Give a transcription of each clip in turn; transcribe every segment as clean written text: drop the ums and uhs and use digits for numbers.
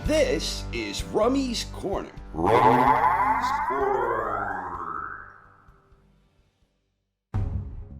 This is Rummy's Corner.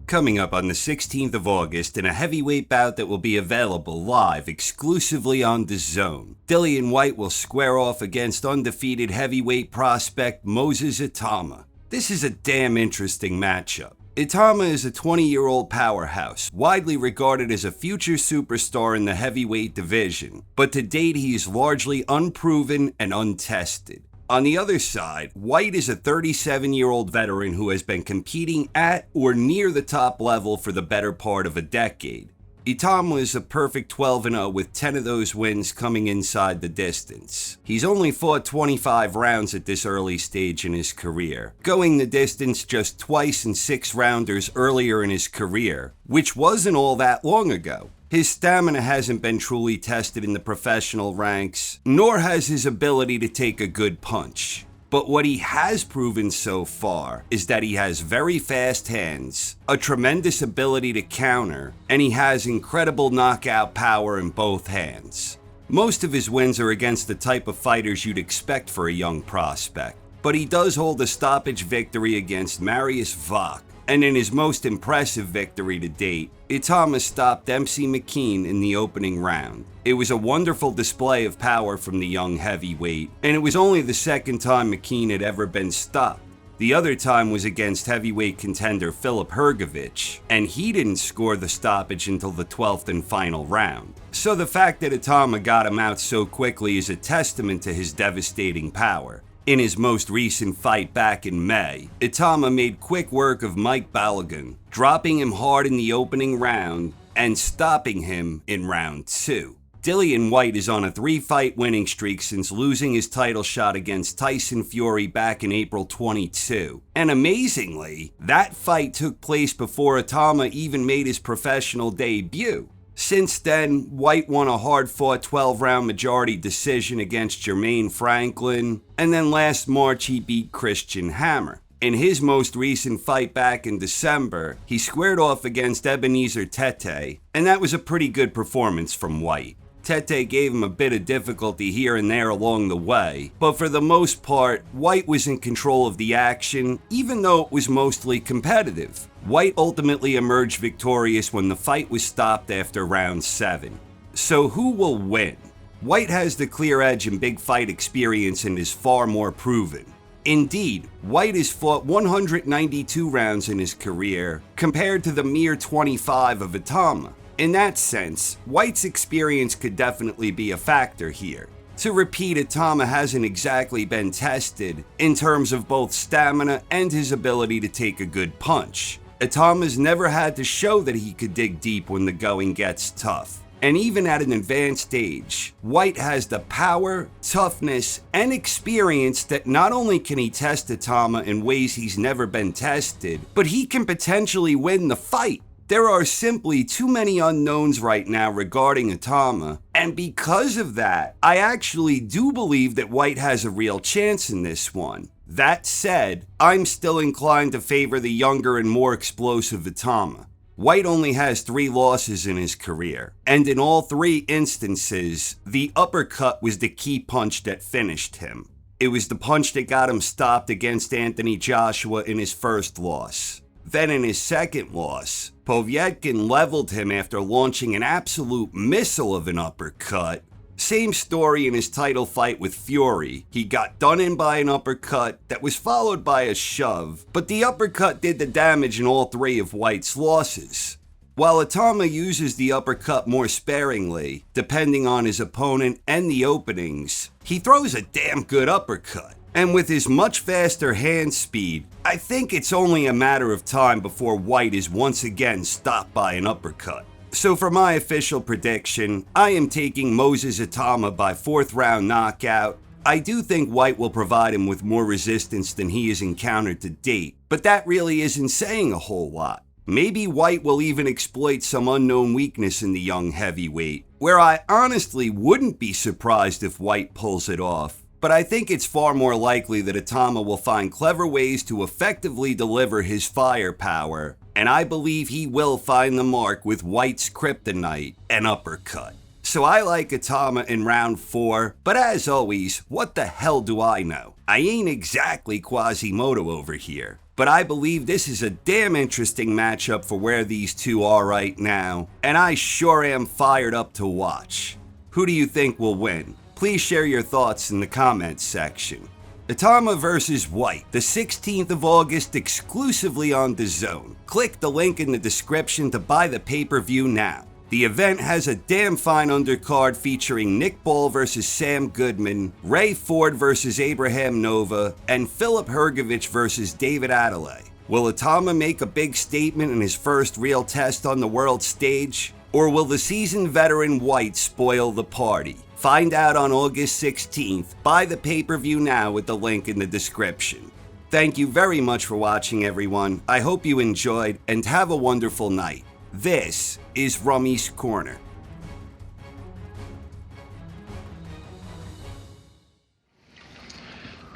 Coming up on the 16th of August in a heavyweight bout that will be available live exclusively on DAZN, Dillian Whyte will square off against undefeated heavyweight prospect Moses Itauma. This is a damn interesting matchup. Itauma is a 20-year-old powerhouse, widely regarded as a future superstar in the heavyweight division, but to date he is largely unproven and untested. On the other side, Whyte is a 37-year-old veteran who has been competing at or near the top level for the better part of a decade. Itauma is a perfect 12-0 with 10 of those wins coming inside the distance. He's only fought 25 rounds at this early stage in his career, going the distance just twice in 6-rounders earlier in his career, which wasn't all that long ago. His stamina hasn't been truly tested in the professional ranks, nor has his ability to take a good punch. But what he has proven so far is that he has very fast hands, a tremendous ability to counter, and he has incredible knockout power in both hands. Most of his wins are against the type of fighters you'd expect for a young prospect, but he does hold a stoppage victory against Marius Vach, and in his most impressive victory to date, Itauma stopped MC McKean in the opening round. It was a wonderful display of power from the young heavyweight, and it was only the second time McKean had ever been stopped. The other time was against heavyweight contender Filip Hrgović, and he didn't score the stoppage until the 12th and final round. So the fact that Itauma got him out so quickly is a testament to his devastating power. In his most recent fight back in May, Itauma made quick work of Mike Balogun, dropping him hard in the opening round and stopping him in round 2. Dillian Whyte is on a 3-fight winning streak since losing his title shot against Tyson Fury back in April 22. And amazingly, that fight took place before Itauma even made his professional debut. Since then, Whyte won a hard-fought 12-round majority decision against Jermaine Franklin, and then last March he beat Christian Hammer. In his most recent fight back in December, he squared off against Ebenezer Tete, and that was a pretty good performance from Whyte. Tete gave him a bit of difficulty here and there along the way, but for the most part, Whyte was in control of the action, even though it was mostly competitive. Whyte ultimately emerged victorious when the fight was stopped after round 7. So who will win? Whyte has the clear edge in big fight experience and is far more proven. Indeed, Whyte has fought 192 rounds in his career, compared to the mere 25 of Itauma. In that sense, Whyte's experience could definitely be a factor here. To repeat, Itauma hasn't exactly been tested in terms of both stamina and his ability to take a good punch. Itauma's never had to show that he could dig deep when the going gets tough. And even at an advanced age, Whyte has the power, toughness, and experience that not only can he test Itauma in ways he's never been tested, but he can potentially win the fight. There are simply too many unknowns right now regarding Itauma, and because of that, I actually do believe that Whyte has a real chance in this one. That said, I'm still inclined to favor the younger and more explosive Itauma. Whyte only has 3 losses in his career, and in all 3 instances, the uppercut was the key punch that finished him. It was the punch that got him stopped against Anthony Joshua in his first loss. Then in his second loss, Povetkin leveled him after launching an absolute missile of an uppercut. Same story in his title fight with Fury. He got done in by an uppercut that was followed by a shove, but the uppercut did the damage in all 3 of Whyte's losses. While Itauma uses the uppercut more sparingly, depending on his opponent and the openings, he throws a damn good uppercut. And with his much faster hand speed, I think it's only a matter of time before Whyte is once again stopped by an uppercut. So for my official prediction, I am taking Moses Itauma by 4th round knockout. I do think Whyte will provide him with more resistance than he has encountered to date, but that really isn't saying a whole lot. Maybe Whyte will even exploit some unknown weakness in the young heavyweight, where I honestly wouldn't be surprised if Whyte pulls it off. But I think it's far more likely that Itauma will find clever ways to effectively deliver his firepower, and I believe he will find the mark with Whyte's kryptonite, an uppercut. So I like Itauma in round 4, but as always, what the hell do I know? I ain't exactly Quasimodo over here, but I believe this is a damn interesting matchup for where these two are right now, and I sure am fired up to watch. Who do you think will win? Please share your thoughts in the comments section. Itauma vs. Whyte, the 16th of August, exclusively on DAZN. Click the link in the description to buy the pay-per-view now. The event has a damn fine undercard featuring Nick Ball vs. Sam Goodman, Ray Ford vs. Abraham Nova, and Philip Hergovich vs. David Adelaide. Will Itauma make a big statement in his first real test on the world stage? Or will the seasoned veteran Whyte spoil the party? Find out on August 16th. Buy the pay-per-view now with the link in the description. Thank you very much for watching, everyone. I hope you enjoyed, and have a wonderful night. This is Rummy's Corner.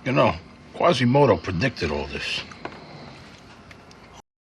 You know, Quasimodo predicted all this.